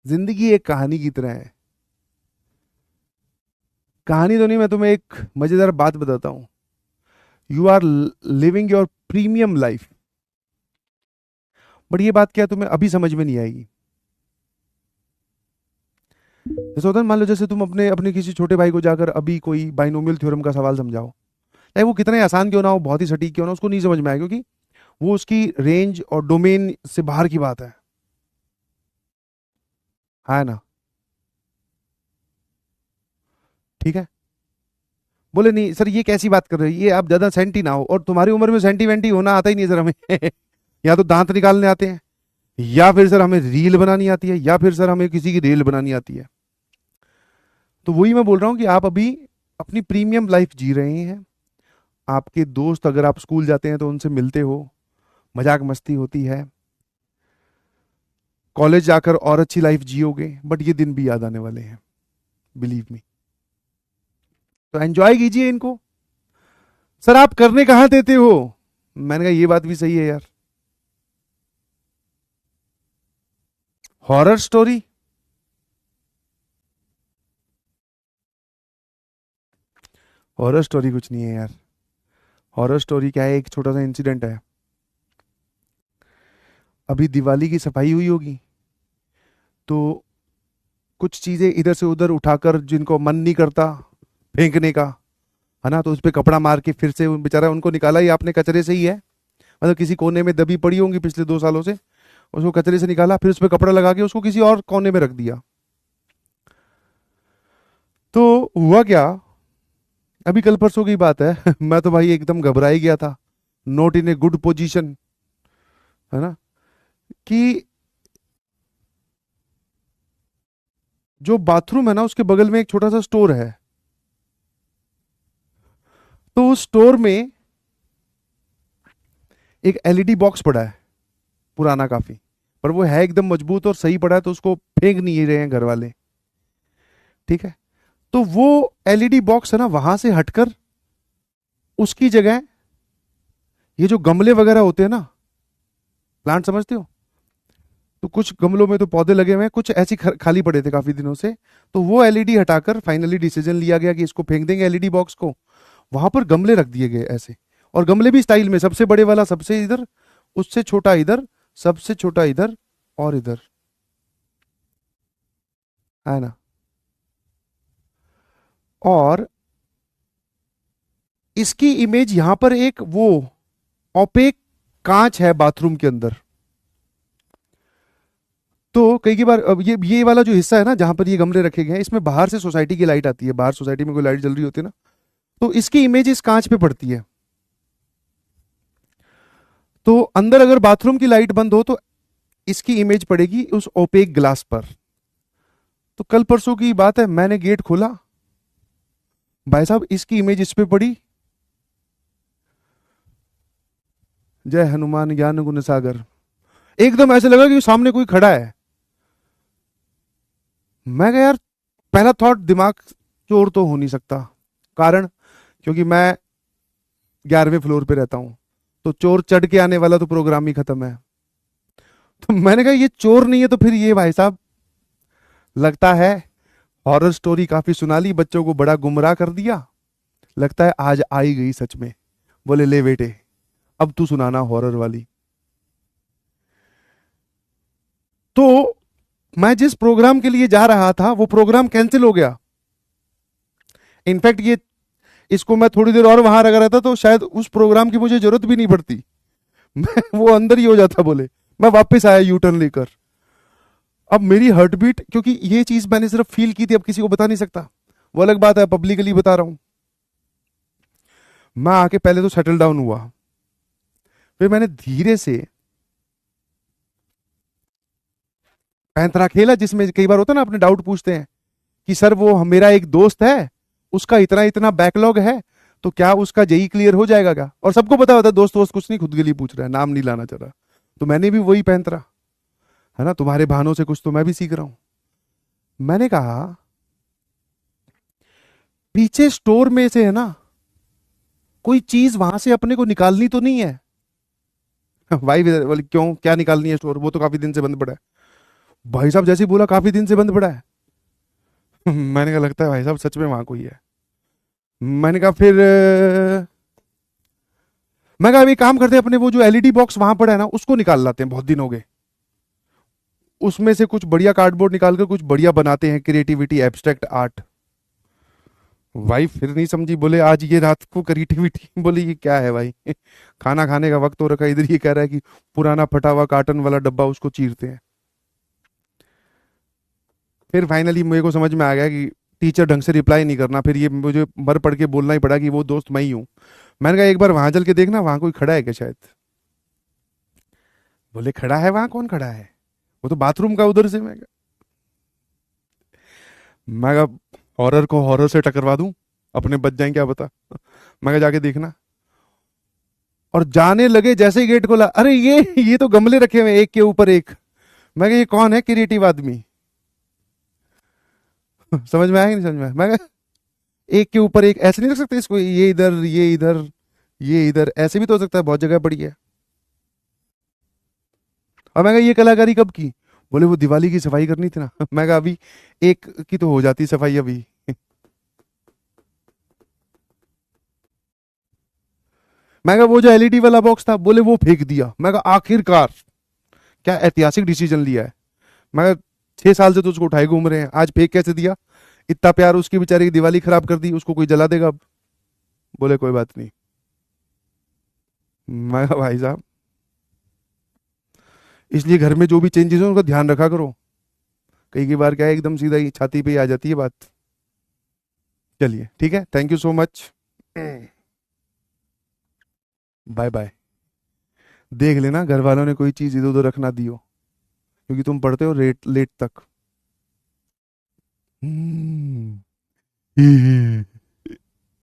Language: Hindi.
जिंदगी एक कहानी की तरह है। कहानी तो नहीं, मैं तुम्हें एक मजेदार बात बताता हूं। You are living your premium life. But ये बात क्या तुम्हें अभी समझ में नहीं आएगी। जैसे होता है, मान लो जैसे तुम अपने अपने किसी छोटे भाई को जाकर अभी कोई बाइनोमियल थ्योरम का सवाल समझाओ, चाहे वो कितना ही आसान क्यों ना हो, बहुत ही सटीक क्यों ना हो, उसको नहीं समझ में आएगा, क्योंकि वो उसकी रेंज और डोमेन से बाहर की बात है ना। ठीक है। बोले नहीं सर, ये कैसी बात कर रहे हो, ये आप ज्यादा सेंटी ना हो, और तुम्हारी उम्र में सेंटी वेंटी होना आता ही नहीं सर हमें। या तो दांत निकालने आते हैं, या फिर सर हमें रील बनानी आती है, या फिर सर हमें किसी की रील बनानी आती है। तो वही मैं बोल रहा हूँ कि आप अभी अपनी प्रीमियम लाइफ जी रहे हैं। आपके दोस्त, अगर आप स्कूल जाते हैं तो उनसे मिलते हो, मजाक मस्ती होती है। कॉलेज जाकर और अच्छी लाइफ जियोगे, बट ये दिन भी याद आने वाले हैं, बिलीव मी। तो एंजॉय कीजिए इनको। सर आप करने कहाँ देते हो? मैंने कहा ये बात भी सही है यार। Horror story? हॉरर स्टोरी कुछ नहीं है यार। हॉरर स्टोरी क्या है, एक छोटा सा इंसिडेंट है। अभी दिवाली की सफाई हुई होगी, तो कुछ चीजें इधर से उधर उठाकर, जिनको मन नहीं करता फेंकने का, है ना, तो उस पर कपड़ा मार के फिर से बेचारा उनको निकाला ही आपने कचरे से ही है। मतलब किसी कोने में दबी पड़ी होंगी पिछले 2 सालों से, उसको कचरे से निकाला, फिर उस पर कपड़ा लगा के उसको किसी और कोने में रख दिया। तो हुआ क्या, अभी कल परसों की बात है। मैं तो भाई एकदम घबरा ही गया था, not in a good position, है ना, कि जो बाथरूम है ना उसके बगल में एक छोटा सा स्टोर है। तो उस स्टोर में एक एलईडी बॉक्स पड़ा है, पुराना काफी, पर वो है एकदम मजबूत और सही पड़ा है, तो उसको फेंक नहीं रहे हैं घर वाले। ठीक है। तो वो एलईडी बॉक्स है ना, वहां से हटकर उसकी जगह ये जो गमले वगैरह होते हैं ना, प्लांट समझते हो, तो कुछ गमलों में तो पौधे लगे हुए हैं, कुछ ऐसे खाली पड़े थे काफी दिनों से। तो वो एलईडी हटाकर फाइनली डिसीजन लिया गया कि इसको फेंक देंगे एलईडी बॉक्स को। वहां पर गमले रख दिए गए ऐसे, और गमले भी स्टाइल में, सबसे बड़े वाला सबसे इधर, उससे छोटा इधर, सबसे छोटा इधर, और इधर, है ना। और इसकी इमेज यहां पर एक वो ओपेक कांच है बाथरूम के अंदर। तो कई बार अब ये वाला जो हिस्सा है ना जहां पर ये गमले रखे गए हैं, इसमें बाहर से सोसाइटी की लाइट आती है, बाहर सोसाइटी में कोई लाइट जल रही होती है ना, तो इसकी इमेज इस कांच पे पड़ती है। तो अंदर अगर बाथरूम की लाइट बंद हो तो इसकी इमेज पड़ेगी उस ओपेक ग्लास पर। तो कल परसों की बात है, मैंने गेट खोला, भाई साहब इसकी इमेज इस पे पड़ी। जय हनुमान ज्ञान गुण सागर। एकदम ऐसे लगा कि सामने कोई खड़ा है। मैं कहा यार, पहला थॉट दिमाग, चोर तो हो नहीं सकता। कारण, क्योंकि मैं 11वें फ्लोर पे रहता हूं, तो चोर चढ़ के आने वाला तो प्रोग्राम ही खत्म है। तो मैंने कहा ये चोर नहीं है तो फिर ये भाई साहब, लगता है हॉरर स्टोरी काफी सुना ली, बच्चों को बड़ा गुमराह कर दिया, लगता है आज आई गई सच में। बोले ले बेटे, अब तू सुनाना हॉरर वाली। तो मैं जिस प्रोग्राम के लिए जा रहा था वो प्रोग्राम कैंसिल हो गया। इनफैक्ट ये, इसको मैं थोड़ी देर और वहां लगा रहता तो शायद उस प्रोग्राम की मुझे जरूरत भी नहीं पड़ती। मैं वो अंदर ही हो जाता। बोले मैं वापस आया यू टर्न लेकर। अब मेरी हार्ट बीट, क्योंकि ये चीज मैंने सिर्फ फील की थी, अब किसी को बता नहीं सकता, वो अलग बात है, पब्लिकली बता रहा हूं। मैं आके पहले तो सेटल डाउन हुआ, फिर मैंने धीरे से पैंतरा खेला, जिसमें कई बार होता है ना, अपने डाउट पूछते हैं कि सर वो मेरा एक दोस्त है, उसका इतना इतना बैकलॉग है, तो क्या उसका जेई क्लियर हो जाएगा क्या? और सबको पता होता है दोस्त वोस्त कुछ नहीं, खुद के लिए पूछ रहा है, नाम नहीं लाना चाह रहा। तो मैंने भी वही पैंतरा, है ना, तुम्हारे बहानों से कुछ तो मैं भी सीख रहा हूं। मैंने कहा पीछे स्टोर में से है ना कोई चीज वहां से अपने को निकालनी तो नहीं है। भाई बोले क्यों, क्या निकालनी है? स्टोर वो तो काफी दिन से बंद पड़ा है। भाई साहब जैसे ही बोला काफी दिन से बंद पड़ा है। मैंने कहा लगता है भाई साहब सच में वहां कोई है। मैंने कहा फिर मैं कहा अभी काम करते हैं, अपने वो जो एलईडी बॉक्स वहां पड़ा है ना उसको निकाल लाते हैं, बहुत दिन हो गए। उसमें से कुछ बढ़िया कार्डबोर्ड निकाल कर कुछ बढ़िया बनाते हैं, क्रिएटिविटी एब्स्ट्रैक्ट आर्ट। वाइफ फिर नहीं समझी, बोले आज ये रात को क्रिएटिविटी। बोले ये क्या है भाई। खाना खाने का वक्त हो रखा है, इधर ये कह रहा है कि पुराना फटा हुआ कार्टन वाला डब्बा उसको चीरते हैं। फिर फाइनली मेरे को समझ में आ गया कि टीचर ढंग से रिप्लाई नहीं करना, फिर ये मुझे मर पड़ के बोलना ही पड़ा कि वो दोस्त मैं ही हूँ। मैंने कहा एक बार वहां चल के देखना, वहां कोई खड़ा है क्या शायद। बोले खड़ा है, वहां कौन खड़ा है, वो तो बाथरूम का उधर से। मैं कहा हॉरर को हॉरर से टकरवा दूं, अपने बच जाएं क्या पता। मैं कहा जाके देखना। और जाने लगे, जैसे ही गेट खोला, अरे ये तो गमले रखे हुए हैं एक के ऊपर एक। मैं कहा ये कौन है क्रिएटिव आदमी। समझ में आया कि नहीं समझ में आया? मैं कहा एक के ऊपर एक ऐसे नहीं रख सकते इसको, ये इधर ये इधर ये इधर, ऐसे भी तो हो सकता है, बहुत जगह पड़ी है। और मैं कहा ये कलाकारी कब की। बोले वो दिवाली की सफाई करनी थी ना। मैं कहा अभी एक की तो हो जाती सफाई अभी। मैं कहा वो जो एलईडी वाला बॉक्स था, बोले वो फेंक दिया। मैं कहा आखिरकार क्या ऐतिहासिक डिसीजन लिया है। मैं कहा 6 साल से तो उसको उठाए घूम रहे हैं, आज फेंक कैसे दिया। इतना प्यार, उसकी बेचारे की दिवाली खराब कर दी, उसको कोई जला देगा अब। बोले कोई बात नहीं। मैं कहा भाई साहब इसलिए घर में जो भी चेंजेस हो उनका ध्यान रखा करो, कई कई बार क्या है एकदम सीधा ही छाती पे ही आ जाती है बात। चलिए ठीक है, thank you so much. Bye bye. देख लेना घर वालों ने कोई चीज इधर उधर रख ना दी हो, क्योंकि तुम पढ़ते हो लेट तक।